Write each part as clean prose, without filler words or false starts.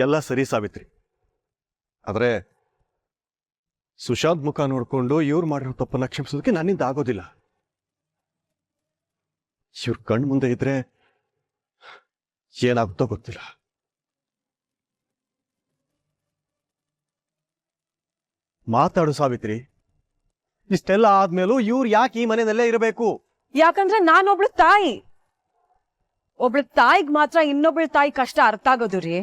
ಎಲ್ಲ ಸರಿ ಸಾವಿತ್ರಿ, ಆದ್ರೆ ಸುಶಾಂತ್ ಮುಖ ನೋಡ್ಕೊಂಡು ಇವ್ರು ಮಾಡಿರೋ ತಪ್ಪನ್ನ ಕ್ಷಮಿಸೋದಕ್ಕೆ ನನ್ನಿಂದ ಆಗೋದಿಲ್ಲ. ಇವ್ರ ಕಣ್ಣು ಮುಂದೆ ಇದ್ರೆ ಏನಾಗುತ್ತೋ ಗೊತ್ತಿಲ್ಲ. ಮಾತಾಡು ಸಾವಿತ್ರಿ, ಇಷ್ಟೆಲ್ಲ ಆದ್ಮೇಲೂ ಇವ್ರು ಯಾಕೆ ಈ ಮನೆಯಲ್ಲೇ ಇರಬೇಕು? ಯಾಕಂದ್ರೆ ನಾನೊಬ್ಳು ತಾಯಿ. ಒಬ್ಳು ತಾಯಿಗ್ ಮಾತ್ರ ಇನ್ನೊಬ್ಳ ತಾಯಿ ಕಷ್ಟ ಅರ್ಥ ಆಗೋದು ರೀ.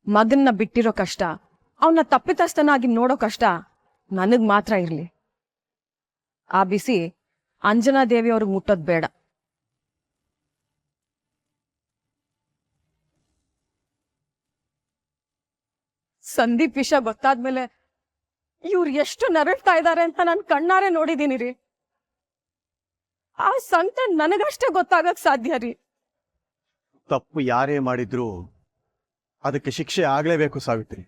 ಮಗನ್ನ ಬಿಟ್ಟಿರೋ ಕಷ್ಟ, ಅವನ್ನ ತಪ್ಪಿತಸ್ಥನಾಗಿ ನೋಡೋ ಕಷ್ಟ ನನಗ್ ಮಾತ್ರ ಇರ್ಲಿ. ಆ ಬಿಸಿ ಅಂಜನಾ ದೇವಿ ಅವ್ರಿಗೆ ಮುಟ್ಟೋದ್ ಬೇಡ. ಸಂದೀಪ್ ವಿಷಯ ಗೊತ್ತಾದ್ಮೇಲೆ ಇವ್ರು ಎಷ್ಟು ನರಳ್ತಾ ಇದ್ದಾರೆ ಅಂತ ನಾನು ಕಣ್ಣಾರೆ ನೋಡಿದೀನಿ ರೀ. ಆ ಸಂಕಟ ನನಗಷ್ಟೇ ಗೊತ್ತಾಗಕ್ ಸಾಧ್ಯ ರೀ. ತಪ್ಪು ಯಾರೇ ಮಾಡಿದ್ರು ಅದಕ್ಕೆ ಶಿಕ್ಷೆ ಆಗ್ಲೇಬೇಕು ಸಾವಿತ್ರಿ.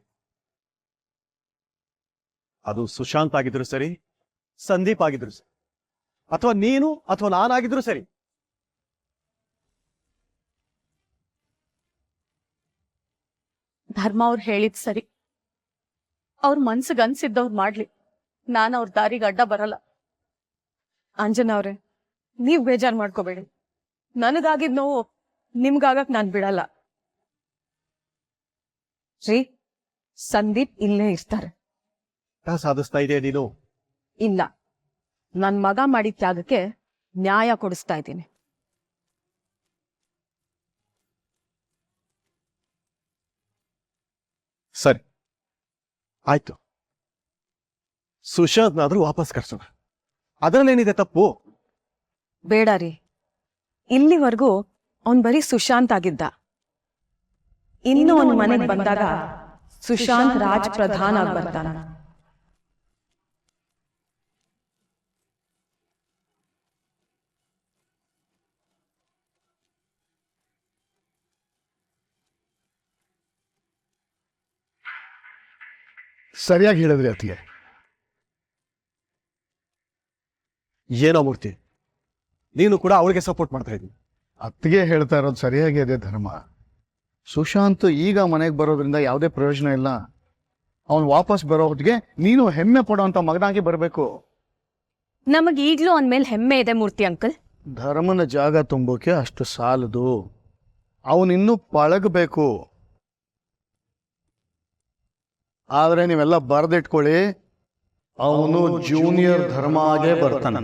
ಅದು ಸುಶಾಂತ್ ಆಗಿದ್ರು ಸರಿ, ಸಂದೀಪ್ ಆಗಿದ್ರು ಸರಿ, ಅಥವಾ ನೀನು ಅಥವಾ ನಾನಾಗಿದ್ರು ಸರಿ. ಧರ್ಮ ಅವ್ರು ಹೇಳಿದ್ ಸರಿ. ಅವ್ರ ಮನ್ಸಿಗೆ ಅನ್ಸಿದ್ದವ್ರು ಮಾಡ್ಲಿ, ನಾನು ಅವ್ರ ದಾರಿಗೆ ಅಡ್ಡ ಬರಲ್ಲ. ಅಂಜನಾ ಅವ್ರೆ, ನೀವ್ ಬೇಜಾರ್ ಮಾಡ್ಕೋಬೇಡಿ. ನನಗಾಗಿದ್ ನೋವು ನಿಮ್ಗಾಗಕ್ ನಾನ್ ಬಿಡಲ್ಲ ರೀ. ಸಂದೀಪ್ ಇಲ್ಲೇ ಇರ್ತಾರೆ. ಸಾಧಿಸ್ತಾ ಇದೆಯಾ ನೀನು? ಇಲ್ಲ, ನನ್ ಮಗ ಮಾಡಿದ ತ್ಯಾಗಕ್ಕೆ ನ್ಯಾಯ ಕೊಡಿಸ್ತಾ ಇದ್ದೀನಿ. ಸರಿ ಆಯ್ತು, ಸುಶಾಂತ್ನಾದ್ರೂ ವಾಪಸ್ ಕರ್ಸೋಣ. ಅದರಲ್ಲೇನಿದೆ ತಪ್ಪು? ಬೇಡ ರೀ, ಇಲ್ಲಿವರೆಗೂ ಅವನ್ ಬರೀ ಸುಶಾಂತ್ ಆಗಿದ್ದ. ಇನ್ನು ಅವನ್ ಮನೆಗೆ ಬಂದಾಗ ಸುಶಾಂತ್ ರಾಜ್ ಪ್ರಧಾನ್ ಆಗಿ ಬರ್ತಾನ. ಸರಿಯಾಗಿ ಹೇಳಿದ್ರಿ ಅತ್ತಿಗೆ. ಏನೋ ಮೂರ್ತಿ, ನೀನು ಕೂಡ ಅವಳಿಗೆ ಸಪೋರ್ಟ್ ಮಾಡ್ತಾ ಇದ್ದೀನಿ. ಅತ್ತಿಗೆ ಹೇಳ್ತಾ ಇರೋದು ಸರಿಯಾಗಿ ಇದೆ ಧರ್ಮ. ಸುಶಾಂತ್ ಈಗ ಮನೆಗೆ ಬರೋದ್ರಿಂದ ಯಾವುದೇ ಪ್ರಯೋಜನ ಇಲ್ಲ. ಅವನು ವಾಪಸ್ ಬರೋ ಹೊತ್ತಿಗೆ ನೀನು ಹೆಮ್ಮೆ ಪಡೋಂಥ ಮಗನಾಗಿ ಬರಬೇಕು. ನಮಗ್ ಈಗ್ಲೂ ಅವನ್ ಮೇಲೆ ಹೆಮ್ಮೆ ಇದೆ ಮೂರ್ತಿ ಅಂಕಲ್. ಧರ್ಮನ ಜಾಗ ತುಂಬೋಕೆ ಅಷ್ಟು ಸಾಲದು, ಅವನಿನ್ನೂ ಪಳಗಬೇಕು. ಆದ್ರೆ ನೀವೆಲ್ಲ ಬರೆದಿಟ್ಕೊಳ್ಳಿ, ಅವನು ಜೂನಿಯರ್ ಧರ್ಮ ಆಗೇ ಬರ್ತಾನೆ.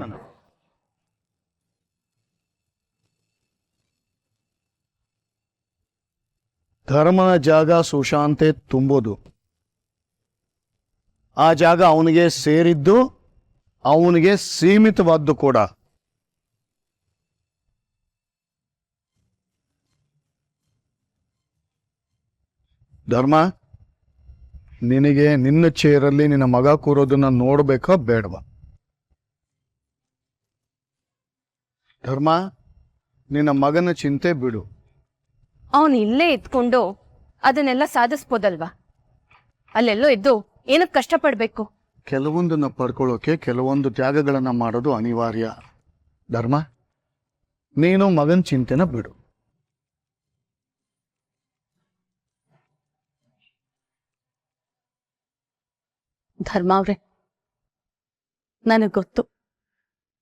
ಧರ್ಮನ ಜಾಗ ಸುಶಾಂತೆ ತುಂಬೋದು. ಆ ಜಾಗ ಅವನಿಗೆ ಸೇರಿದ್ದು, ಅವನಿಗೆ ಸೀಮಿತವಾದ್ದು ಕೂಡ. ಧರ್ಮ, ನಿನಗೆ ನಿನ್ನ ಚೇರಲ್ಲಿ ನಿನ್ನ ಮಗ ಕೂರೋದನ್ನ ನೋಡ್ಬೇಕಾ ಬೇಡವಾ? ಧರ್ಮ, ನಿನ್ನ ಮಗನ ಚಿಂತೆ ಬಿಡು. ಅವನ್ ಇಲ್ಲೇ ಇದ್ಕೊಂಡು ಅದನ್ನೆಲ್ಲ ಸಾಧಿಸ್ಬೋದಲ್ವಾ? ಅಲ್ಲೆಲ್ಲೋ ಇದ್ದು ಏನಕ್ಕೆ ಕಷ್ಟಪಡ್ಬೇಕು? ಕೆಲವೊಂದನ್ನ ಪಡ್ಕೊಳ್ಳೋಕೆ ಕೆಲವೊಂದು ತ್ಯಾಗಗಳನ್ನ ಮಾಡೋದು ಅನಿವಾರ್ಯ. ಧರ್ಮ, ನೀನು ಮಗನ ಚಿಂತೆನ ಬಿಡು. ಧರ್ಮ ಅವ್ರೆ, ನನಗ್ ಗೊತ್ತು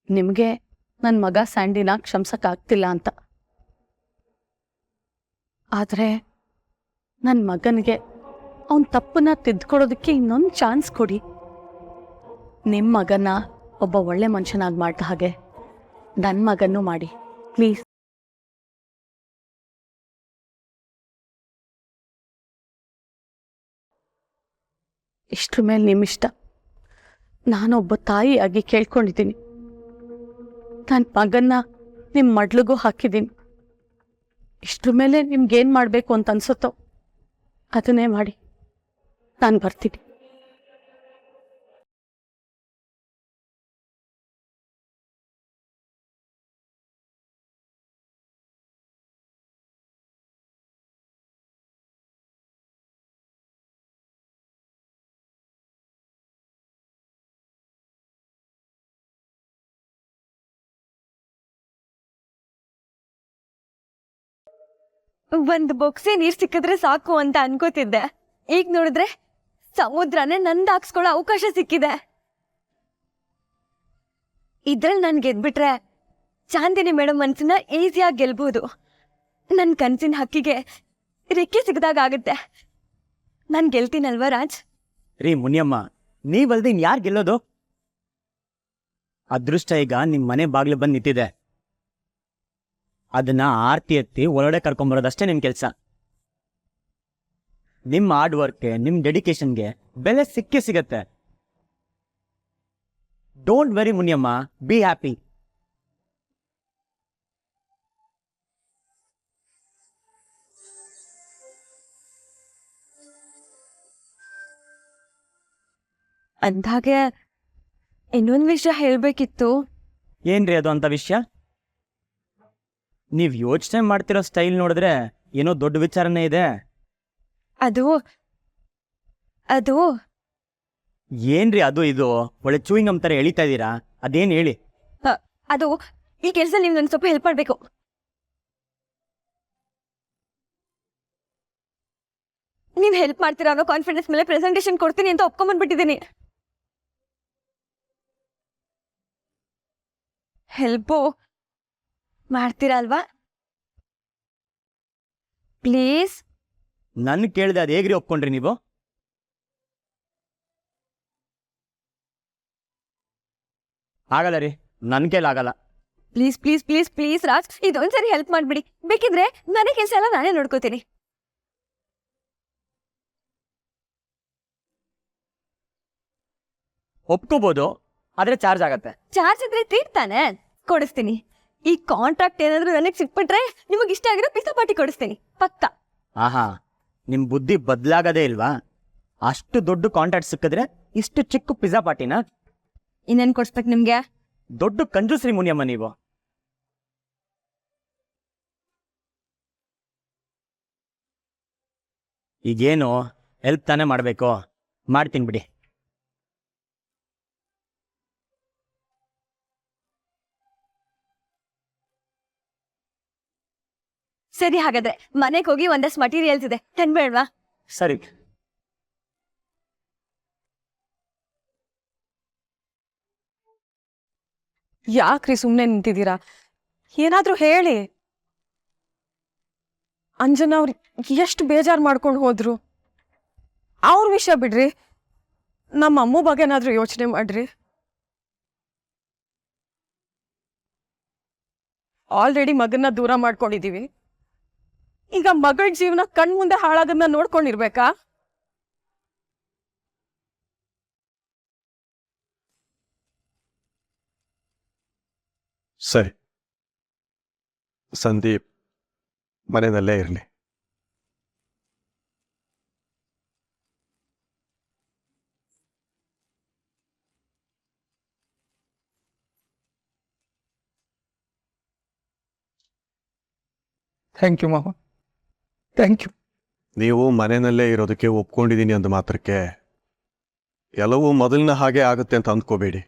ನಿಮ್ಗೆ ನನ್ ಮಗ ಸ್ಯಾಂಡಿನ ಕ್ಷಮಿಸಕ್ ಆಗ್ತಿಲ್ಲ ಅಂತ. ಆದ್ರೆ ನನ್ ಮಗನಿಗೆ ಅವನ್ ತಪ್ಪನ್ನ ತಿದ್ಕೊಡೋದಕ್ಕೆ ಇನ್ನೊಂದು ಚಾನ್ಸ್ ಕೊಡಿ. ನಿಮ್ ಮಗನ ಒಬ್ಬ ಒಳ್ಳೆ ಮನುಷ್ಯನಾಗಿ ಮಾಡ್ದ ಹಾಗೆ ನನ್ ಮಗನ್ನೂ ಮಾಡಿ ಪ್ಲೀಸ್. ಇಷ್ಟ್ರ ಮೇಲೆ ನಿಮ್ಮಿಷ್ಟ. ನಾನೊಬ್ಬ ತಾಯಿಯಾಗಿ ಕೇಳ್ಕೊಂಡಿದ್ದೀನಿ. ನನ್ನ ಮಗನ್ನ ನಿಮ್ಮ ಮಡ್ಲಿಗೂ ಹಾಕಿದ್ದೀನಿ. ಇಷ್ಟ್ರ ಮೇಲೆ ನಿಮ್ಗೇನು ಮಾಡಬೇಕು ಅಂತ ಅನ್ಸುತ್ತೋ ಅದನ್ನೇ ಮಾಡಿ. ನಾನು ಬರ್ತೀನಿ. ಒಂದ್ ಬೊಕ್ಸೆ ನೀರ್ ಸಿಕ್ಕಿದ್ರೆ ಸಾಕು ಅಂತ ಅನ್ಕೋತಿದ್ದೆ. ಈಗ ನೋಡಿದ್ರೆ ಸಮುದ್ರನೇ ನಂದ್ ಹಾಕ್ಸ್ಕೊಳ್ಳೋ ಅವಕಾಶ ಸಿಕ್ಕಿದೆ. ಇದ್ರಲ್ಲಿ ನಾನ್ ಗೆದ್ಬಿಟ್ರೆ ಚಾಂದಿನಿ ಮೇಡಮ್ ಮನ್ಸನ್ನ ಈಸಿಯಾಗಿ ಗೆಲ್ಬಹುದು. ನನ್ ಕನ್ಸಿನ ಹಕ್ಕಿಗೆ ರೆಕ್ಕೆ ಸಿಗದಾಗತ್ತೆ. ನಾನ್ ಗೆಲ್ತೀನಲ್ವಾ ರಾಜ್? ರೀ ಮುನಿಯಮ್ಮ, ನೀವಲ್ದೆ ಯಾರು ಗೆಲ್ಲೋದು? ಅದೃಷ್ಟ ಈಗ ನಿಮ್ ಮನೆ ಬಾಗ್ಲು ಬಂದು ನಿಂತಿದೆ. ಅದನ್ನ ಆರ್ತಿ ಎತ್ತಿ ಒಳಗಡೆ ಕರ್ಕೊಂಬರೋದಷ್ಟೇ ನಿಮ್ ಕೆಲ್ಸ. ನಿಮ್ ಹಾರ್ಡ್ ವರ್ಕ್ಗೆ, ನಿಮ್ ಡೆಡಿಕೇಶನ್ಗೆ ಬೆಲೆ ಸಿಕ್ಕೇ ಸಿಗತ್ತೆ. Don't very Muniyamma, be happy. ಅಂದಾಗೆ ಇನ್ನೊಂದ್ ವಿಷಯ ಹೇಳ್ಬೇಕಿತ್ತು. ಏನ್ರಿ ಅದು ಅಂತ ವಿಷಯ? ನೀವ್ ಯೋಚನೆ ಮಾಡ್ತಿರೋ ಸ್ಟೈಲ್ ನೋಡಿದ್ರೆ ಏನೋ ದೊಡ್ಡ ವಿಚಾರನೇ ಇದೆ. ಅದು ಅದು ಏನ್ರಿ ಅದು ಇದು? ಒಳ್ಳೆ ಚೂಯಿಂಗ್ ತರ ಎಳಿತಾ ಇದ್ದೀರಾ, ಅದೇನ್ ಹೇಳಿ. ಅದು ಈ ಕೆಲಸ ನೀವು ನನ್ಗೆ ಸ್ವಲ್ಪ ಹೆಲ್ಪ್ ಮಾಡ್ಬೇಕು. ನೀವ್ ಹೆಲ್ಪ್ ಮಾಡ್ತೀರಾ ಅನ್ನೋ ಕಾನ್ಫಿಡೆನ್ಸ್ ಮೇಲೆ ಪ್ರೆಸೆಂಟೇಶನ್ ಕೊಡ್ತೀನಿ ಅಂತ ಒಪ್ಕೊಂಡ್ಬಂದ್ಬಿಟ್ಟಿದ್ದೀನಿ. ಹೆಲ್ಪು ಮಾಡ್ತೀರಾ ಅಲ್ವಾ? ಪ್ಲೀಸ್. ನನ್ ಕೇಳಿದೆ ಅದು ಹೇಗ್ರಿ ಒಪ್ಕೊಂಡ್ರಿ ನೀವು? ಆಗಲ್ಲ ರೀ, ನನ್ ಕೈಲಾಗಲ್ಲ. Please please please please Raj, ಇದೊಂದ್ಸರಿ ಹೆಲ್ಪ್ ಮಾಡ್ಬಿಡಿ. ಬೇಕಿದ್ರೆ ಮನೆ ಕೆಲಸ ಎಲ್ಲ ನಾನೇ ನೋಡ್ಕೋತೀನಿ. ಒಪ್ಕೋಬಹುದು, ಆದ್ರೆ ಚಾರ್ಜ್ ಆಗತ್ತೆ. ಚಾರ್ಜ್ ಇದ್ರೆ ಟ್ರೀಟ್ ತಾನೆ ಕೊಡಿಸ್ತೀನಿ. ಈ ಕಾಂಟ್ರಾಕ್ಟ್ ಏನಾದ್ರೂ ನನಗೆ ಸಿಕ್ಬಿಟ್ರೆ ನಿಮಗೆ ಇಷ್ಟ ಆಗಿರೋ ಪಿಜ್ಜಾ ಪಾರ್ಟಿ ಕೊಡಿಸ್ತೀನಿ ಪಕ್ಕ. ಆಹಾ, ನಿಮ್ ಬುದ್ಧಿ ಬದ್ಲಾಗದೇ ಇಲ್ವಾ? ಅಷ್ಟು ದೊಡ್ಡ ಕಾಂಟ್ರಾಕ್ಟ್ ಸಿಕ್ಕಿದ್ರೆ ಇಷ್ಟು ಚಿಕ್ಕ ಪಿಜ್ಜಾ ಪಾರ್ಟಿನ? ಇನ್ನೇನ್ ಕೊಡ್ಸ್ಬೇಕು ನಿಮ್ಗೆ? ದೊಡ್ಡ ಕಂಜೂಸ್ರಿ ಮುನಿಯಮ್ಮ ನೀವು. ಈಗೇನು ಹೆಲ್ಪ್ ತಾನೇ ಮಾಡ್ಬೇಕು, ಮಾಡ್ತೀನಿ ಬಿಡಿ. ಸರಿ, ಹಾಗಾದ್ರೆ ಮನೆಗೆ ಹೋಗಿ ಒಂದಷ್ಟು ಮಟೀರಿಯಲ್ಸ್ ಇದೆ, ತಂದ್ಬೇಡ್ವಾ? ಸರಿ. ಯಾಕ್ರಿ ಸುಮ್ಮನೆ ನಿಂತಿದ್ದೀರಾ? ಏನಾದ್ರೂ ಹೇಳಿ. ಅಂಜನಾ ಅವ್ರು ಎಷ್ಟು ಬೇಜಾರು ಮಾಡ್ಕೊಂಡು ಹೋದ್ರು. ಅವ್ರ ವಿಷಯ ಬಿಡ್ರಿ, ನಮ್ಮ ಅಮ್ಮ ಬಗ್ಗೆ ಏನಾದ್ರೂ ಯೋಚನೆ ಮಾಡ್ರಿ. ಆಲ್ರೆಡಿ ಮಗನ್ನ ದೂರ ಮಾಡ್ಕೊಂಡಿದೀವಿ. ಈಗ ಮಗಳ ಜೀವನ ಕಣ್ಮುಂದೆ ಹಾಳಾಗನ್ನ ನೋಡ್ಕೊಂಡಿರ್ಬೇಕಾ? ಸರಿ, ಸಂದೀಪ್ ಮನೆಯಲ್ಲೇ ಇರಲಿ. ಥ್ಯಾಂಕ್ ಯು ಮಾವ, ಥ್ಯಾಂಕ್ ಯು. ನೀವು ಮನೆಯಲ್ಲೇ ಇರೋದಕ್ಕೆ ಒಪ್ಕೊಂಡಿದ್ದೀನಿ ಅಂದ ಮಾತ್ರಕ್ಕೆ ಎಲ್ಲವೂ ಮೊದಲಿನ ಹಾಗೆ ಆಗುತ್ತೆ ಅಂತ ಅಂದ್ಕೋಬೇಡಿ.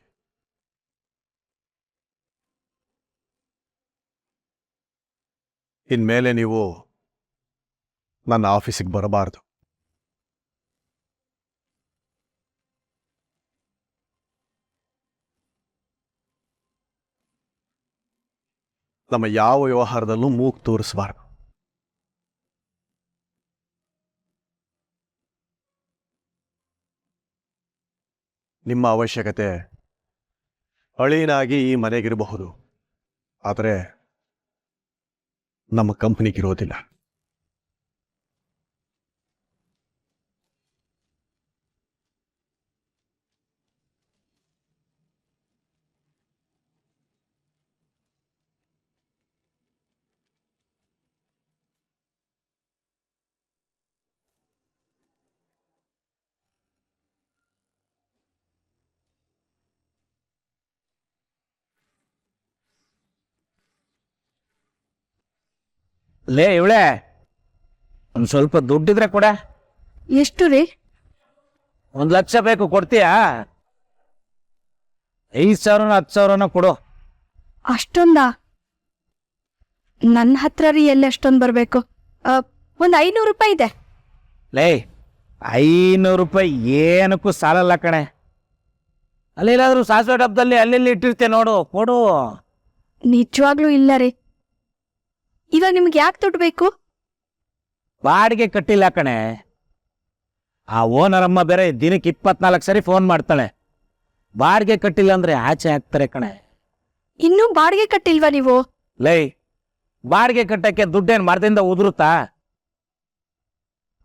ಇನ್ಮೇಲೆ ನೀವು ನನ್ನ ಆಫೀಸಿಗೆ ಬರಬಾರ್ದು. ನಮ್ಮ ಯಾವ ವ್ಯವಹಾರದಲ್ಲೂ ಮೂಗು ತೋರಿಸಬಾರ್ದು. ನಿಮ್ಮ ಅವಶ್ಯಕತೆ ಅಳಿನಾಗಿ ಈ ಮನೆಗಿರಬಹುದು, ಆದರೆ ನಮ್ಮ ಕಂಪನಿಗಿರೋದಿಲ್ಲ. ಲೇ ಇವಳೆ, ಒಂದ್ ಸ್ವಲ್ಪ ದುಡ್ಡಿದ್ರೆ ಕೊಡ. ಎಷ್ಟು ರೀ? 1,00,000 ಬೇಕು, ಕೊಡ್ತೀಯಾ? 5,000 10,000 ಕೊಡು. ಅಷ್ಟೊಂದಾ? ನನ್ನ ಹತ್ರ ರೀ ಎಲ್ಲಿ ಅಷ್ಟೊಂದು ಬರಬೇಕು? ಒಂದು 500 ರೂಪಾಯಿ ಇದೆ. ಲೇ 500 ರೂಪಾಯಿ ಏನಕ್ಕೂ ಸಾಲಲ್ಲ ಕಣೆ. ಅಲ್ಲೇನಾದ್ರೂ ಸಾಸಿವೆ ಡಬ್ಬದಲ್ಲಿ ಅಲ್ಲೆಲ್ಲಿ ಇಟ್ಟಿರ್ತೆ ನೋಡು, ಕೊಡು. ನಿಜವಾಗ್ಲೂ ಇಲ್ಲ ರೀ. ಇವಾಗ ನಿಮ್ಗೆ ಯಾಕೆ ದುಡ್ಡು ಬೇಕು? ಬಾಡಿಗೆ ಕಟ್ಟಿಲ್ಲ ಕಣೆ. ಆ ಓನರ್ ಅಮ್ಮ ಬೇರೆ ದಿನಕ್ಕೆ 24 ಸರಿ ಫೋನ್ ಮಾಡ್ತಾಳೆ. ಬಾಡಿಗೆ ಕಟ್ಟಿಲ್ಲ ಅಂದ್ರೆ ಆಚೆ ಹಾಕ್ತಾರೆ ಕಣೆ. ಇನ್ನೂ ಬಾಡಿಗೆ ಕಟ್ಟಿಲ್ವಾ ನೀವು? ಲೈ, ಬಾಡಿಗೆ ಕಟ್ಟಕ್ಕೆ ದುಡ್ಡೇನು ಮರದಿಂದ ಉದುರುತ್ತಾ?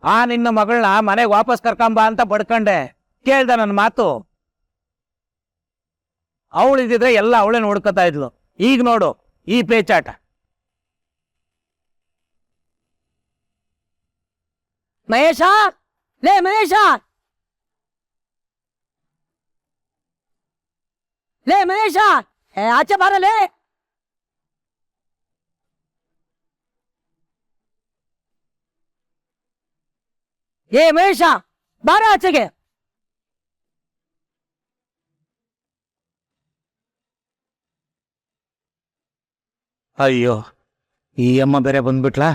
ಆ ನಿನ್ನ ಮಗಳನ್ನ ಮನೆಗೆ ವಾಪಸ್ ಕರ್ಕೊಂಬ ಅಂತ ಬಡ್ಕಂಡೆ. ಕೇಳ್ದ ನನ್ನ ಮಾತು. ಅವಳಿದ್ರೆ ಎಲ್ಲ ಅವಳೇ ನೋಡ್ಕೊತಾ ಇದ್ಲು. ಈಗ ನೋಡು ಈ ಪೇಚಾಟ. ಮಹೇಶ, ಲೇ ಮಹೇಶ, ಲೇ ಮಹೇಶ, ಆಚೆ ಬಾರಲೇ. ಏ ಮಹೇಶ, ಬಾರ ಆಚೆಗೆ. ಅಯ್ಯೋ, ಈ ಅಮ್ಮ ಬೇರೆ ಬಂದ್ಬಿಟ್ಲಾ?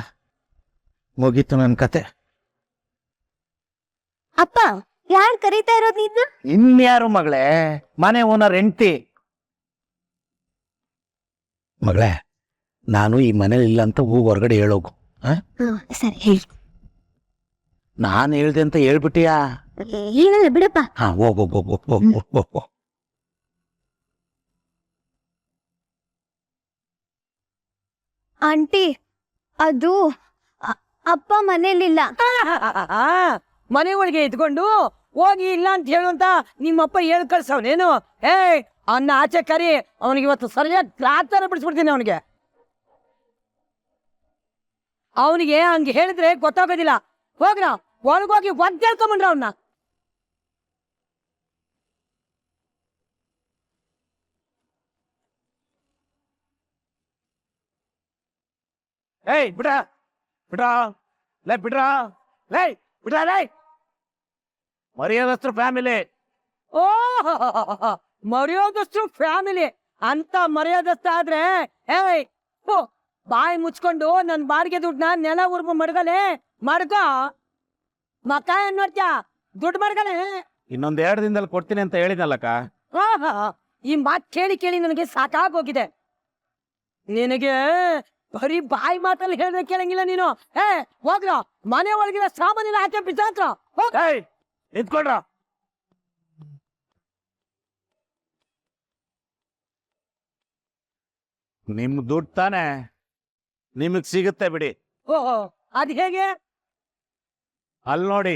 ಮುಗೀತು ನನ್ನ ಕತೆ. ಅಪ್ಪ, ಯಾರು ಕರೀತಾ ಇರೋದು ನಿನ್ನ? ಇನ್ಯಾರು ಮಗಳೇ, ಮನೆ ಓನರ್ ಹೆಂಡ್ತಿ. ಮಗಳೇ, ನಾನು ಈ ಮನೇಲಿ ಇಲ್ಲ ಅಂತ ಹೊರಗಡೆ ಹೇಳೋಗು. ಸರಿ ಹೇಳಿ. ನಾನು ಹೇಳ್ದೆ ಅಂತ ಹೇಳ್ಬಿಟ್ಟಿಯಾ? ಏನಲ್ಲ ಬಿಡಪ್ಪ. ಹಾ, ಹೋಗು. ಆಂಟಿ, ಅದು ಅಪ್ಪ ಮನೇಲಿಲ್ಲ. ಮನೆ ಒಳಗೆ ಇದ್ಕೊಂಡು ಹೋಗಿ ಇಲ್ಲ ಅಂತ ಹೇಳುವಂತ ನಿಮ್ಮಪ್ಪ ಹೇಳ್ ಕಳ್ಸವನೇನು? ಅನ್ನ ಆಚೆ ಕರಿ. ಅವನಿಗೆ ಇವತ್ತು ಸರಿಯಾಗಿ ಕ್ಲಾತರ ಬಿಡಿಸ್ಬಿಡ್ತೀನಿ. ಅವನಿಗೆ ಹಂಗೆ ಹೇಳಿದ್ರೆ ಗೊತ್ತಾಗೋದಿಲ್ಲ. ಹೋಗ್ರ ಒಳಗೋಗಿ ಒದ್ದೇಳ್ಕೊಂಬಂಡ್ರ ಅವನ್ನ. ಏಯ್ ಬಿಡ ಲೇ, ಬಿಡ್ರ. ಮರ್ಯಾದಸ್ತ್ರ ಫ್ಯಾಮಿಲಿ. ಓ, ಮರ್ಯಾದಸ್ತು ಫ್ಯಾಮಿಲಿ ಅಂತ ಮರ್ಯಾದಸ್ತ ಆದ್ರೆ ಬಾಯಿ ಮುಚ್ಕೊಂಡು ನನ್ ಬಾಡಿಗೆ ದುಡ್ಡನ್ನ ನೆಲ ಉರ್ಬ ಮಡ್ಗಲೆ ಮಡ್ಗ ಮಕ ಏನ್ ನೋಡ್ತ್ಯಾ? ದುಡ್ಡು ಮಡ್ಗಲೆ. ಇನ್ನೊಂದ್ 2 ದಿನದಲ್ಲಿ ಕೊಡ್ತೀನಿ ಅಂತ ಹೇಳಿದ್ನಲ್ಲಕ್ಕ. ಈ ಮಾತ್ ಕೇಳಿ ಕೇಳಿ ನನಗೆ ಸಾಕಾಗೋಗಿದೆ. ನಿನಗೆ ಬರೀ ಬಾಯಿ ಮಾತಲ್ಲಿ ಹೇಳಿದ್ರೆ ಕೇಳಂಗಿಲ್ಲ ನೀನು. ಹೋಗ್ರ ಮನೆ ಒಳಗಿನ ಸಾಮಾನಿನ ಆಚೆ ಬಿಸಾಕ್ರ. ನಿಂತ್ಕೊಳ್ರ. ನಿಮ್ ದುಡ್ಡು ತಾನೆ, ನಿಮಗ್ ಸಿಗುತ್ತೆ ಬಿಡಿ. ಓಹೋ, ಅದ್ ಹೇಗೆ? ಅಲ್ಲಿ ನೋಡಿ,